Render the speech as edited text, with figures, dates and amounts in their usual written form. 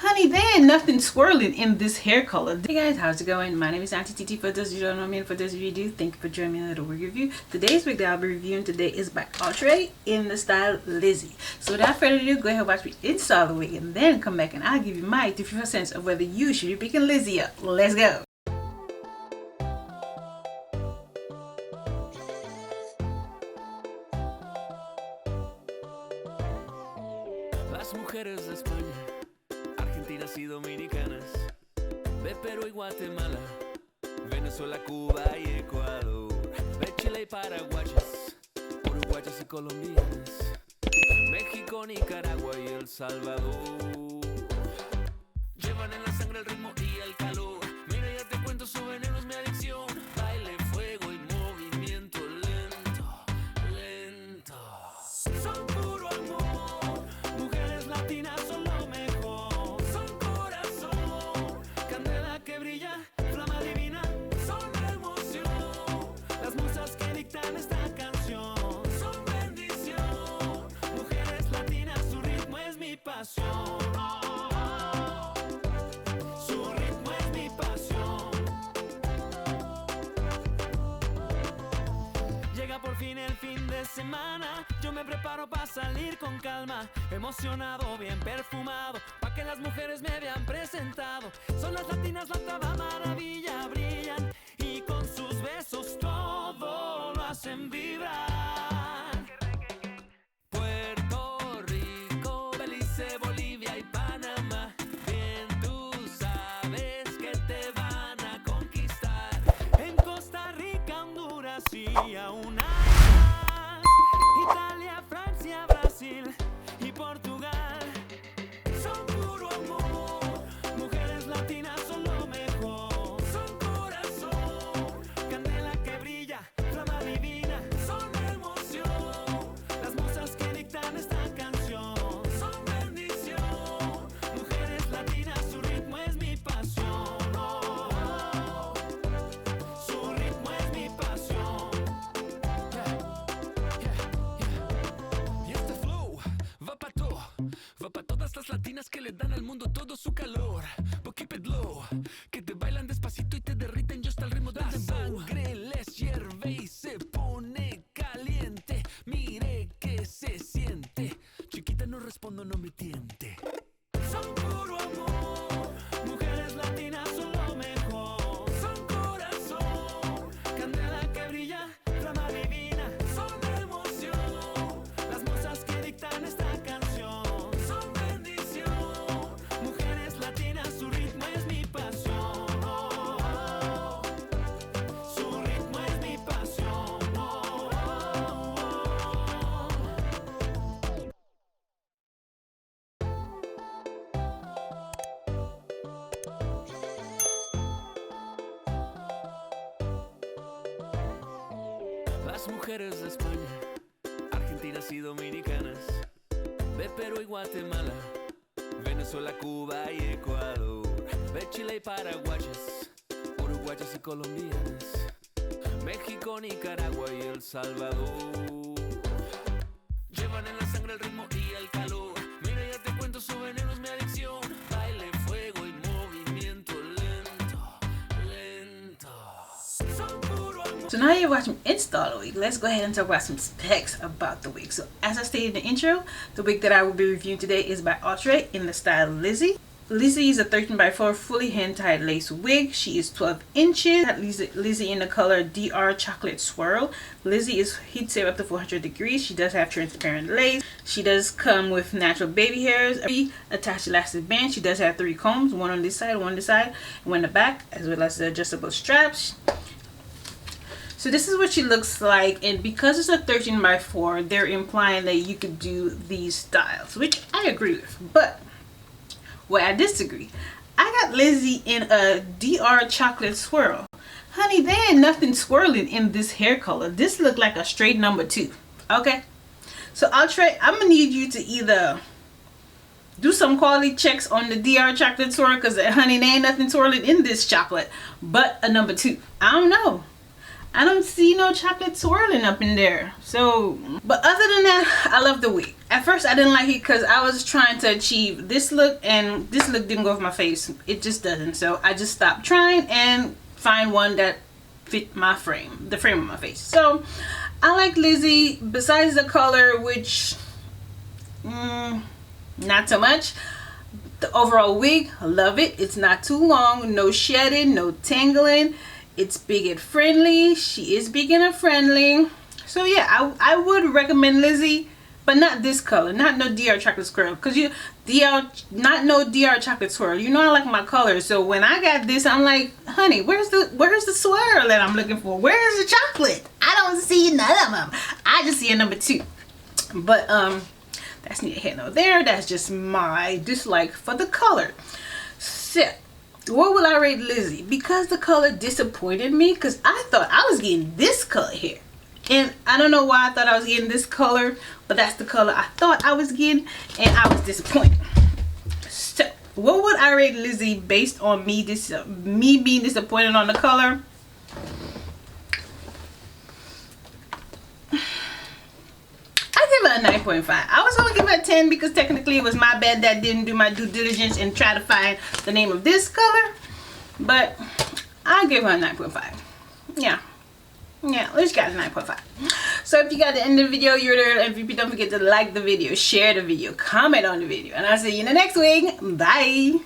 Honey, there ain't nothing swirling in this hair color. Hey guys, how's it going? My name is Auntie Titi. For those of you who don't know me and for those of you who do, thank you for joining me in a little wig review. Today's wig that I'll be reviewing today is by Outre in the style Lissie. So without further ado, go ahead and watch me install the wig and then come back and I'll give you my 3 cents of whether you should be picking Lissie up. Let's go. Las mujeres de España, Argentinas y Dominicanas, de Perú y Guatemala, Venezuela, Cuba y Ecuador, de Chile y Paraguayas, Uruguayas y Colombianas, México, Nicaragua y El Salvador. Llevan en la sangre el ritmo y el calor. Mira, ya te cuento, su veneno es mi adicción. Baile, fuego y movimiento lento, lento. Son puro amor. Mujeres latinas son lo mejor. Son corazón, candela que brilla, flama divina. Son emoción, las musas que dictan esta canción. Son bendición. Mujeres latinas, su ritmo es mi pasión. Por fin el fin de semana, yo me preparo para salir con calma, emocionado, bien perfumado, pa' que las mujeres me vean presentado. Son las latinas la octava maravilla, brillan y con sus besos todo lo hacen vibrar. Puerto Rico, Belice, Bolivia y Panamá, bien tú sabes que te van a conquistar. En Costa Rica, Honduras y aún Italia, Francia, Brasil y Portugal. Son puro amor. Mujeres latinas son lo mejor. Son corazón, candela que brilla, flama divina. Son emoción, las musas que dictan esta canción. Son bendición. Mujeres latinas, su ritmo es mi pasión. Oh, su ritmo es mi pasión. Va pa' todas las latinas que le dan al mundo todo su calor. But keep it low, que te bailan despacito y te derriten just al ritmo del dembow. La sangre les hierve y se pone caliente. Mire que se siente. Chiquita, no respondo, no me tiente. Son puro amor. Mujeres latinas son lo mejor. Son corazón, candela que brilla, flama divina. Son emoción, las musas que dictan esta canción. Son bendición, mujeres latinas, su ritmo es mi pasión. Oh, su ritmo es mi pasión. Oh, Las mujeres de España, Argentinas y Dominicanas, de Perú y Guatemala, Venezuela, Cuba y Ecuador, de Chile y Paraguayas, Uruguayas y Colombianas, México, Nicaragua y El Salvador. Llevan en la sangre el ritmo y el calor. Mira, ya te cuento, su veneno es mi adicción. Baile, fuego y movimiento lento, lento. Son puro amor. So now you're watching install the wig. Let's go ahead and talk about some specs about the wig. So as I stated in the intro, the wig that I will be reviewing today is by Outre in the style Lissie. Lissie is a 13x4 fully hand-tied lace wig. She is 12 inches. Lissie in the color DR Chocolate Swirl. Lissie is heat safe up to 400 degrees. She does have transparent lace. She does come with natural baby hairs, attached elastic band. She does have 3 combs, one on this side, one on this side, and one in the back, as well as the adjustable straps. So this is what she looks like, and because it's a 13x4, they're implying that you could do these styles, which I agree with. But where I disagree, I got Lissie in a DR Chocolate Swirl. Honey, there ain't nothing swirling in this hair color. This look like a straight number 2. Okay, so Outre, I'm gonna need you to either do some quality checks on the DR Chocolate Swirl, because honey, there ain't nothing swirling in this chocolate but a number 2. I don't know. I don't see no chocolate swirling up in there. So, but other than that, I love the wig. At first I didn't like it because I was trying to achieve this look, and this look didn't go with my face. It just doesn't. So I just stopped trying and find one that fit my frame, the frame of my face. So I like Lissie. Besides the color, which not so much. The overall wig, I love it. It's not too long, no shedding, no tangling. It's beginner friendly. She is beginner friendly. So yeah, I would recommend Lissie, but not this color, not no DR chocolate swirl, because not no DR chocolate swirl. You know I like my colors. So when I got this, I'm like, honey, where's the swirl that I'm looking for? Where's the chocolate? I don't see none of them. I just see a number 2. But that's neither here nor there. That's just my dislike for the color. So what will I rate Lissie? Because the color disappointed me, because I thought I was getting this color here. And I don't know why I thought I was getting this color, but that's the color I thought I was getting, and I was disappointed. So what would I rate Lissie based on me being disappointed on the color? I give it a 9.5. I was going to give it a 10 because technically it was my bad that didn't do my due diligence and try to find the name of this color. But I'll give her a 9.5. Yeah, at least got a 9.5. So if you got the end of the video, you're there MVP. Don't forget to like the video, share the video, comment on the video. And I'll see you in the next week. Bye.